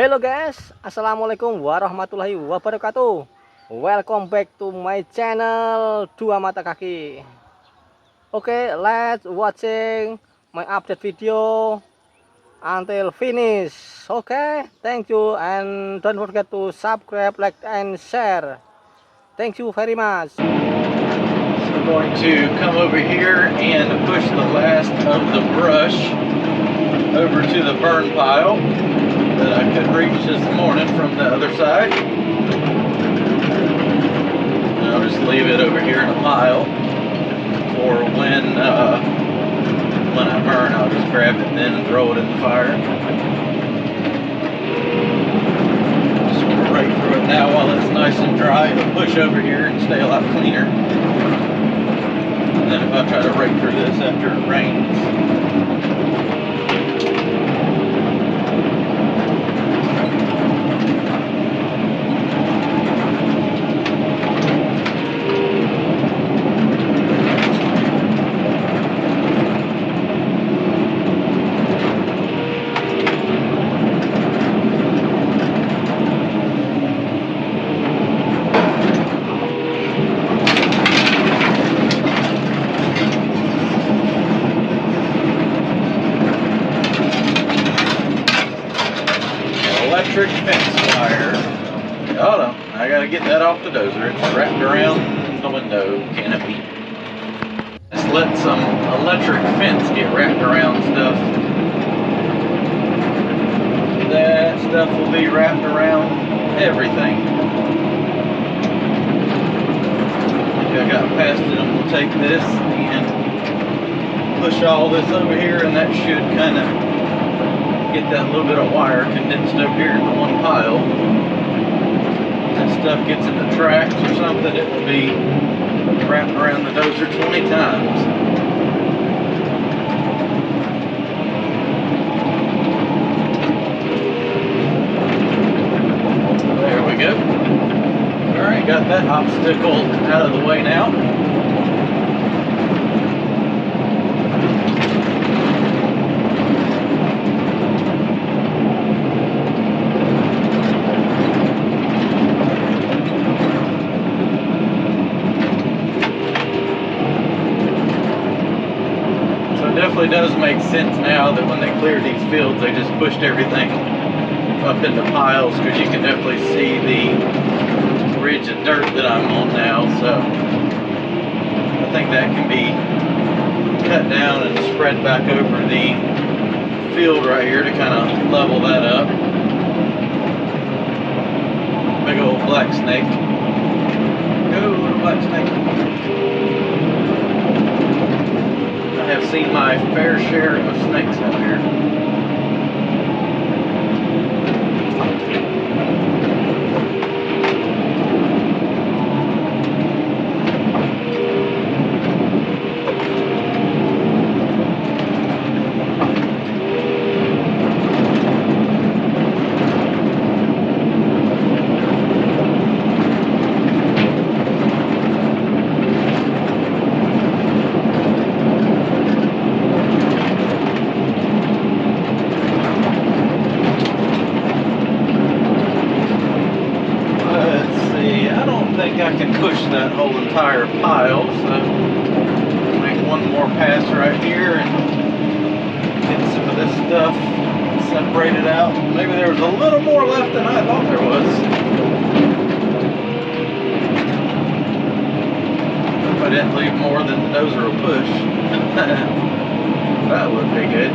Hello guys, assalamualaikum warahmatullahi wabarakatuh. Welcome back to my channel Dua Mata Kaki. Okay, let's watching my update video until finish. Okay, thank you and don't forget to subscribe, like and share. Thank you very much. So I'm going to come over here and push the last of the brush over to the burn pile that I could reach this morning from the other side. And I'll just leave it over here in a pile for when I burn. I'll just grab it then and throw it in the fire. Just want to rake through it now while it's nice and dry. It'll push over here and stay a lot cleaner. And then if I try to rake through this after it rains, electric fence wire. Hold on, I gotta get that off the dozer. It's wrapped around the window canopy. Just let some electric fence get wrapped around stuff. That stuff will be wrapped around everything. I think I got past it. I'm gonna take this and push all this over here, and that should kind of get that little bit of wire condensed over here into one pile. If that stuff gets in the tracks or something, it will be wrapped around the dozer 20 times. There we go. Alright, got that obstacle out of the way now. Definitely does make sense now that when they cleared these fields, they just pushed everything up into piles, because you can definitely see the ridge of dirt that I'm on now. So I think that can be cut down and spread back over the field right here to kind of level that up. Big old black snake. Go, little black snake. I have seen my fair share of snakes out here. I can push that whole entire pile, so make one more pass right here and get some of this stuff separated out. Maybe there was a little more left than I thought there was. If I didn't leave more than the dozer will push. That would be good.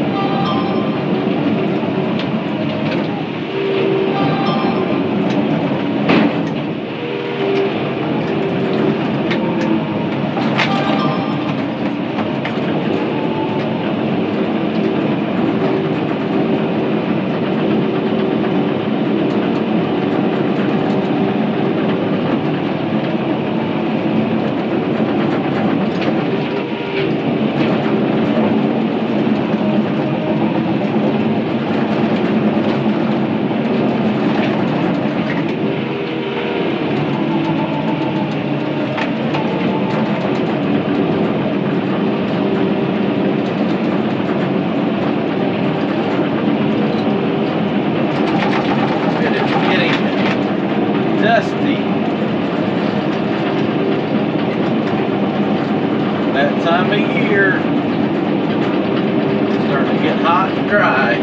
of year. It's starting to get hot and dry.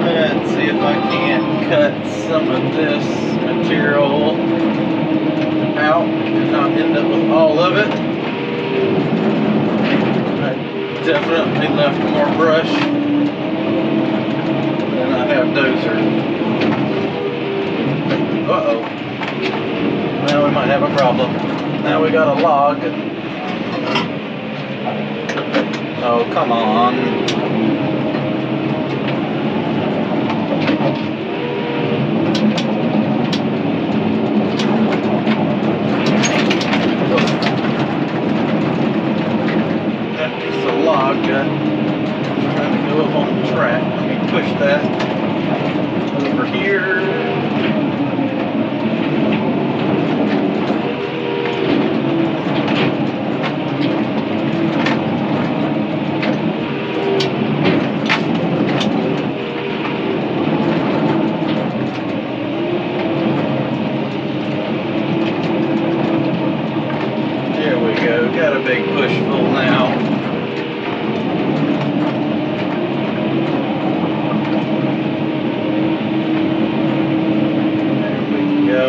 Let's see if I can cut some of this material out and not end up with all of it. I definitely left more brush than I have dozer. Uh-oh. Now we might have a problem. Now we got a log. Oh, come on. That's a log trying to go up on the track. Let me push that over here. Got a big push full now. There we go.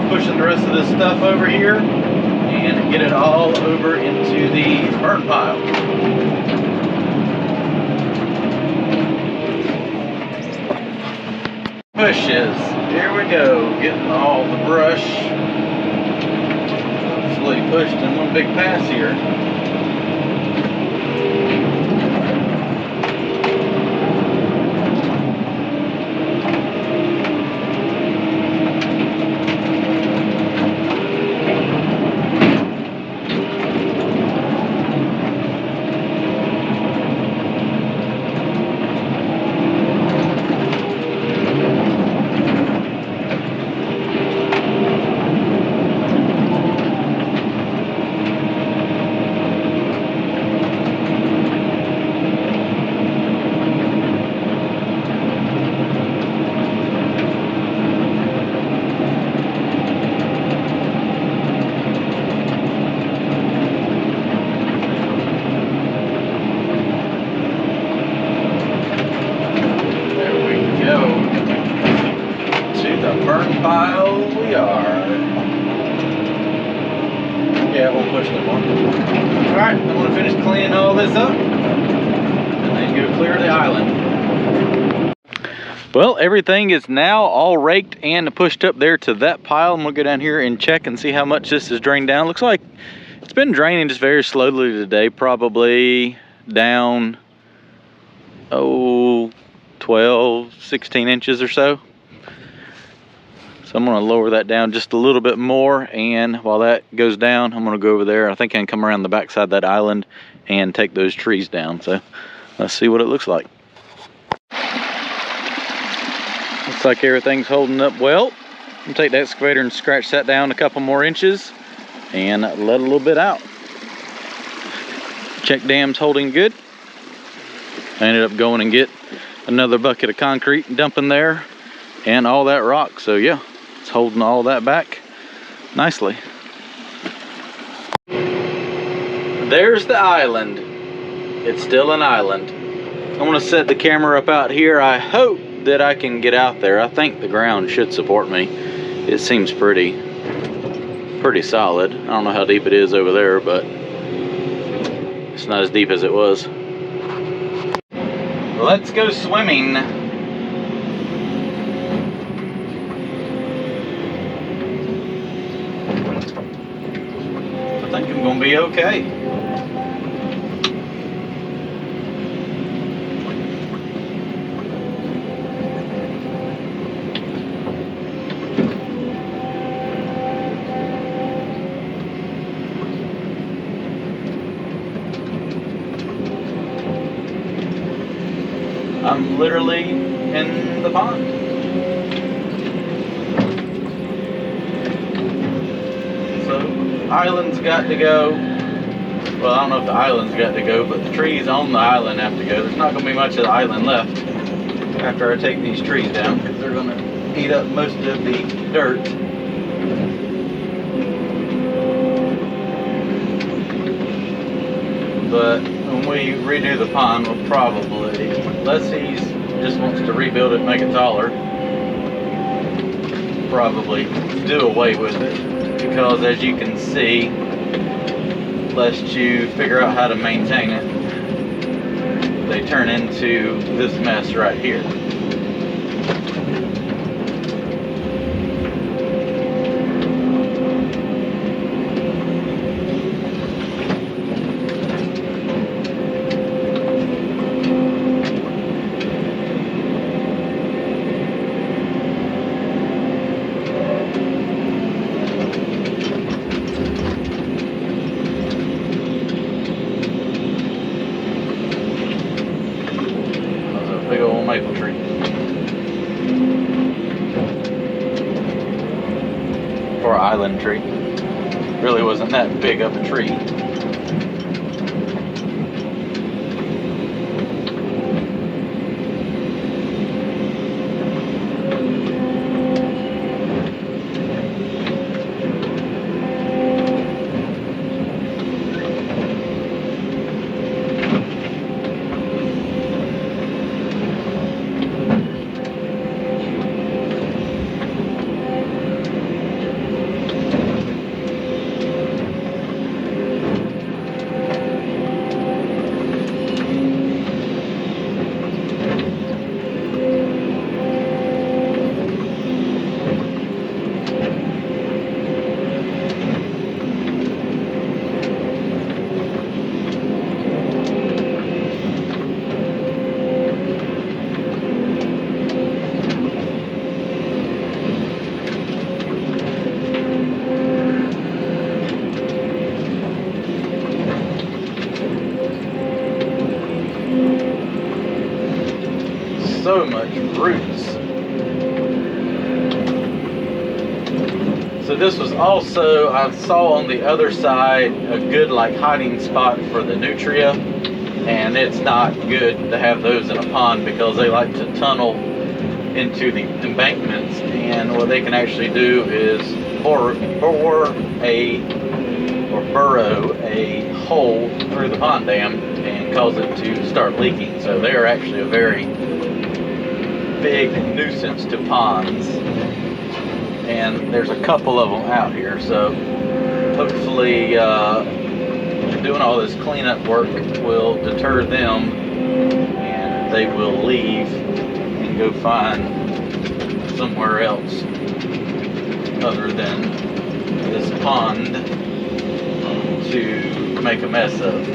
Pushing the rest of this stuff over here and get it all over into the burn pile. Pushes. Here we go. Getting all the brush hopefully pushed in one big pass here. Pile we are. Yeah, it won't push no more. Alright, I'm going to finish cleaning all this up and then go clear the island. Well, everything is now all raked and pushed up there to that pile. I'm going to go down here and check and see how much this is drained down. Looks like it's been draining just very slowly today, probably down 12, 16 inches or so. So I'm going to lower that down just a little bit more, and while that goes down, I'm going to go over there. I think I can come around the backside of that island and take those trees down. So let's see what it looks like. Looks like everything's holding up well. I'm going to take the excavator and scratch that down a couple more inches and let a little bit out. Check dam's holding good. I ended up going and get another bucket of concrete and dumping there and all that rock. So yeah, it's holding all that back nicely. There's the island. It's still an island. I'm going to set the camera up out here. I hope that I can get out there. I think the ground should support me. It seems pretty solid. I don't know how deep it is over there, but it's not as deep as it was. Let's go swimming. I think I'm gonna be okay. literally in the pond. So, island's got to go. Well, I don't know if the island's got to go, but the trees on the island have to go. There's not going to be much of the island left after I take these trees down, because they're going to eat up most of the dirt. But when we redo the pond, we'll probably, unless he just wants to rebuild it and make it taller, probably do away with it. Because as you can see, lest you figure out how to maintain it, they turn into this mess right here. Big old maple tree. Or island tree. Really wasn't that big of a tree. So much roots. So this was also, I saw on the other side, a good like hiding spot for the nutria, and it's not good to have those in a pond because they like to tunnel into the embankments, and what they can actually do is burrow a hole through the pond dam and cause it to start leaking. So they are actually a very big nuisance to ponds, and there's a couple of them out here. So hopefully doing all this cleanup work will deter them, and they will leave and go find somewhere else other than this pond to make a mess of.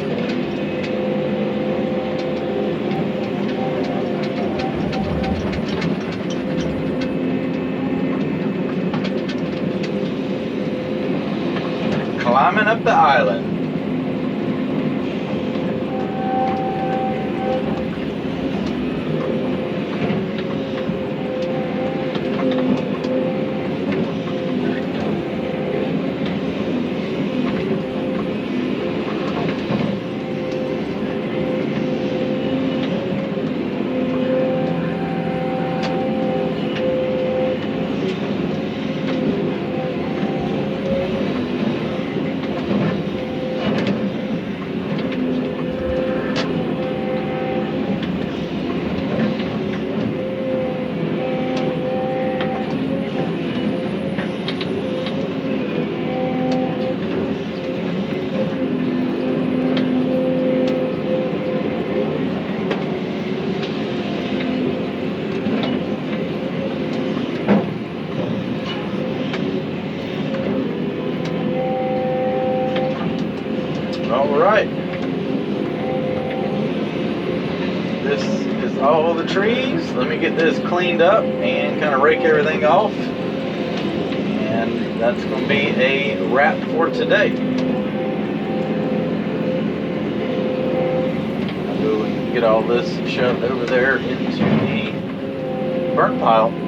Climbing up the island. Alright, this is all the trees. Let me get this cleaned up and kind of rake everything off, and that's going to be a wrap for today. I'll go and get all this shoved over there into the burn pile.